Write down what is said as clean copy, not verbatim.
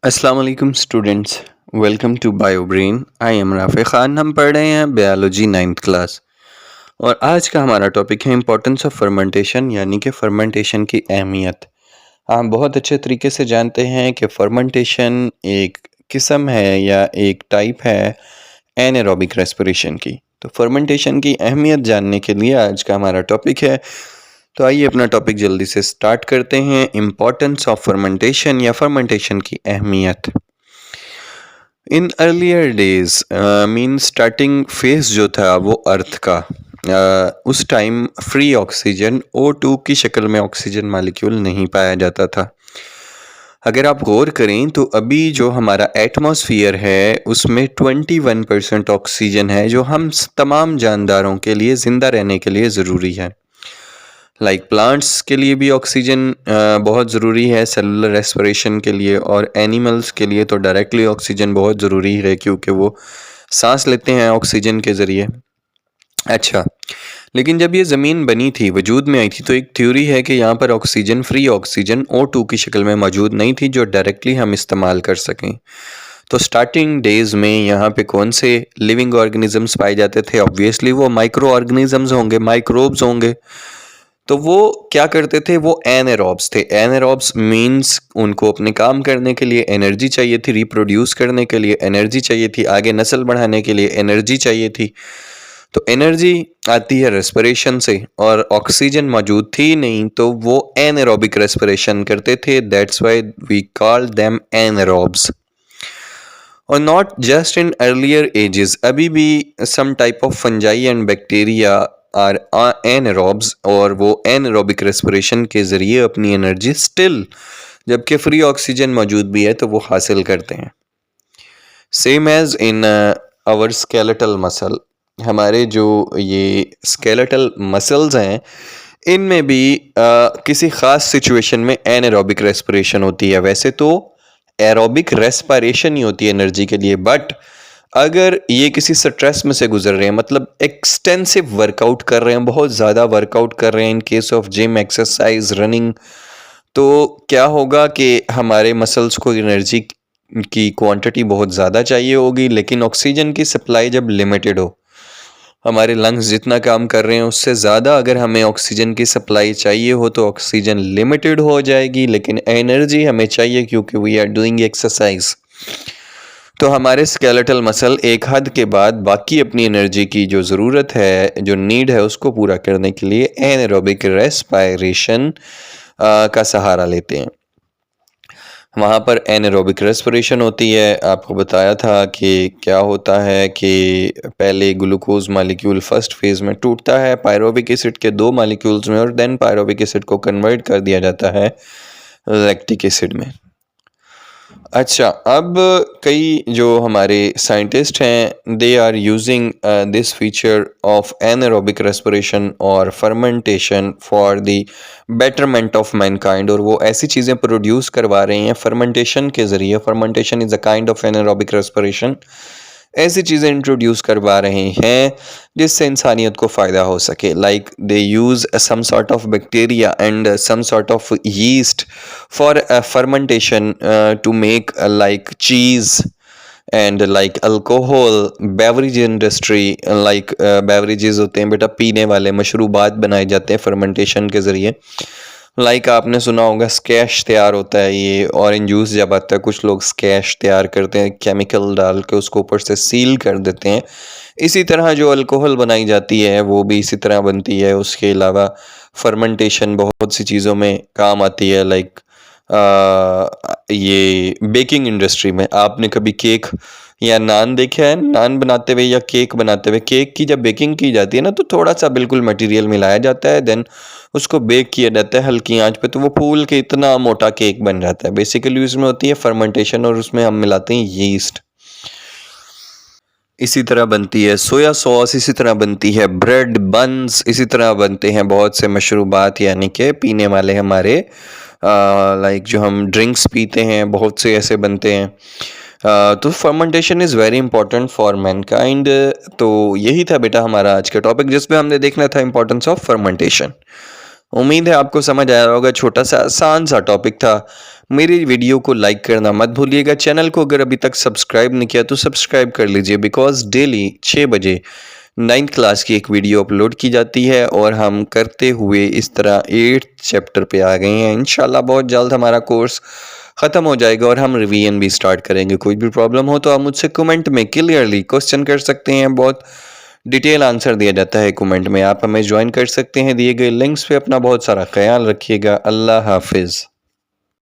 अस्सलाम वालेकुम students. Welcome to Biobrain. I am Rafi Khan. हम पढ़ रहे हैं बायोलॉजी 9th क्लास और आज का हमारा टॉपिक है इम्पोर्टेंस ऑफ फर्मेंटेशन, यानी कि फर्मेंटेशन की अहमियत। हम बहुत अच्छे तरीके से जानते हैं कि फर्मेंटेशन एक किस्म है या एक टाइप है एनारोबिक रेस्पिरेशन की। तो फर्मेंटेशन की अहमियत जानने के लिए आज का हमारा टॉपिक है। तो आइए अपना टॉपिक जल्दी से स्टार्ट करते हैं। इम्पोर्टेंस ऑफ फर्मेंटेशन या फर्मेंटेशन की अहमियत। In earlier days mean starting phase जो था वो अर्थ का, उस टाइम फ्री ऑक्सीजन O2 की शक्ल में ऑक्सीजन मालिक्यूल नहीं पाया जाता था। अगर आप गौर करें तो अभी जो हमारा एटमॉस्फेयर है उसमें 21% ऑक्सीजन है, जो हम तमाम जानदारों के लिए ज़िंदा रहने के लिए ज़रूरी है। प्लांट्स के लिए भी ऑक्सीजन बहुत ज़रूरी है सेलुलर रेस्पिरेशन के लिए, और एनिमल्स के लिए तो डायरेक्टली ऑक्सीजन बहुत ज़रूरी है क्योंकि वो सांस लेते हैं ऑक्सीजन के ज़रिए। अच्छा, लेकिन जब ये ज़मीन बनी थी, वजूद में आई थी, तो एक थ्योरी है कि यहाँ पर ऑक्सीजन, फ्री ऑक्सीजन O2 की शक्ल में मौजूद नहीं थी जो डायरेक्टली हम इस्तेमाल कर सकें। तो स्टार्टिंग डेज़ में यहाँ पे कौन से लिविंग ऑर्गेनिजम्स पाए जाते थे? ऑब्वियसली वो माइक्रो ऑर्गेनिजम्स होंगे, माइक्रोब्स होंगे। तो वो क्या करते थे? वो एनारोब्स थे। एनारोब्स मीन्स उनको अपने काम करने के लिए एनर्जी चाहिए थी, रिप्रोड्यूस करने के लिए एनर्जी चाहिए थी, आगे नस्ल बढ़ाने के लिए एनर्जी चाहिए थी। तो एनर्जी आती है रेस्पिरेशन से, और ऑक्सीजन मौजूद थी नहीं, तो वो एनारोबिक रेस्पिरेशन करते थे। That's why we call them anaerobes. और not just in earlier ages, अभी भी some type of fungi and bacteria are anaerobes, और वो एनारोबिक रेस्पिरेशन के ज़रिए अपनी एनर्जी स्टिल, जबकि फ्री ऑक्सीजन मौजूद भी है, तो वो हासिल करते हैं। Same as in our skeletal muscle, हमारे जो ये स्केलेटल मसल्स हैं इनमें भी किसी ख़ास सिचुएशन में एनारोबिक रेस्पिरेशन होती है। वैसे तो एरोबिक रेस्पिरेशन ही होती है एनर्जी के लिए, बट अगर ये किसी स्ट्रेस में से गुजर रहे हैं, मतलब एक्सटेंसिव वर्कआउट कर रहे हैं, बहुत ज़्यादा वर्कआउट कर रहे हैं, in case of gym, exercise, running, तो क्या होगा कि हमारे मसल्स को एनर्जी की क्वांटिटी बहुत ज़्यादा चाहिए होगी, लेकिन ऑक्सीजन की सप्लाई जब लिमिटेड हो, हमारे लंग्स जितना काम कर रहे हैं उससे ज़्यादा अगर हमें ऑक्सीजन की सप्लाई चाहिए हो तो ऑक्सीजन लिमिटेड हो जाएगी, लेकिन एनर्जी हमें चाहिए क्योंकि वी आर डूइंग एक्सरसाइज। तो हमारे स्केलेटल मसल एक हद के बाद बाकी अपनी एनर्जी की जो ज़रूरत है, जो नीड है, उसको पूरा करने के लिए एनारोबिक रेस्पिरेशन का सहारा लेते हैं। वहाँ पर एनारोबिक रेस्पिरेशन होती है। आपको बताया था कि क्या होता है कि पहले ग्लूकोज मॉलिक्यूल फर्स्ट फेज़ में टूटता है पायरोबिक एसिड के 2 मॉलिक्यूल्स में, और देन पायरोबिक एसिड को कन्वर्ट कर दिया जाता है लैक्टिक एसिड में। अच्छा, अब कई जो हमारे साइंटिस्ट हैं they are using this feature of anaerobic respiration और fermentation for the betterment of mankind, और वो ऐसी चीज़ें प्रोड्यूस करवा रहे हैं फर्मेंटेशन के ज़रिए। Fermentation is a kind of anaerobic respiration. ऐसी चीज़ें इंट्रोड्यूस करवा रहे हैं जिससे इंसानियत को फ़ायदा हो सके। Like they use some sort of bacteria and some sort of yeast for fermentation to make like cheese and like alcohol, beverage industry, like beverages होते हैं बेटा, पीने वाले मशरूबात बनाए जाते हैं फर्मेंटेशन के ज़रिए। आपने सुना होगा स्कैश तैयार होता है, ये ऑरेंज जूस जब आता है कुछ लोग स्कैश तैयार करते हैं, केमिकल डाल के उसको ऊपर से सील कर देते हैं। इसी तरह जो अल्कोहल बनाई जाती है वो भी इसी तरह बनती है। उसके अलावा फर्मेंटेशन बहुत सी चीज़ों में काम आती है। ये बेकिंग इंडस्ट्री में आपने कभी केक या नान देखा है? नान बनाते हुए या केक बनाते हुए, केक की जब बेकिंग की जाती है ना, तो थोड़ा सा बिल्कुल मटेरियल मिलाया जाता है, देन उसको बेक किया जाता है हल्की आंच पे, तो वो फूल के इतना मोटा केक बन जाता है। बेसिकली उसमें होती है फर्मेंटेशन, और उसमें हम मिलाते हैं यीस्ट। इसी तरह बनती है सोया सॉस, इसी तरह बनती है ब्रेड बन्स, इसी तरह बनते हैं बहुत से मशरूबात, यानी कि पीने वाले हमारे जो हम ड्रिंक्स पीते हैं, बहुत से ऐसे बनते हैं। तो fermentation is very important for Mankind. तो यही था बेटा हमारा आज का टॉपिक जिसमें हमने देखना था इंपॉर्टेंस ऑफ फर्मेंटेशन। उम्मीद है आपको समझ आया होगा। छोटा सा आसान सा टॉपिक था, मेरी वीडियो को लाइक करना मत भूलिएगा। चैनल को अगर अभी तक सब्सक्राइब नहीं किया तो सब्सक्राइब कर लीजिए, बिकॉज़ डेली 6 बजे 9th क्लास की एक वीडियो अपलोड की जाती है और हम करते हुए इस तरह 8th चैप्टर पे आ गए हैं। इंशाल्लाह बहुत जल्द हमारा कोर्स ख़त्म हो जाएगा और हम रिवीजन भी स्टार्ट करेंगे। कोई भी प्रॉब्लम हो तो आप मुझसे कमेंट में क्लियरली क्वेश्चन कर सकते हैं। बहुत डिटेल आंसर दिया जाता है कमेंट में। आप हमें ज्वाइन कर सकते हैं दिए गए लिंक्स पे। अपना बहुत सारा ख्याल रखिएगा। अल्लाह हाफिज़।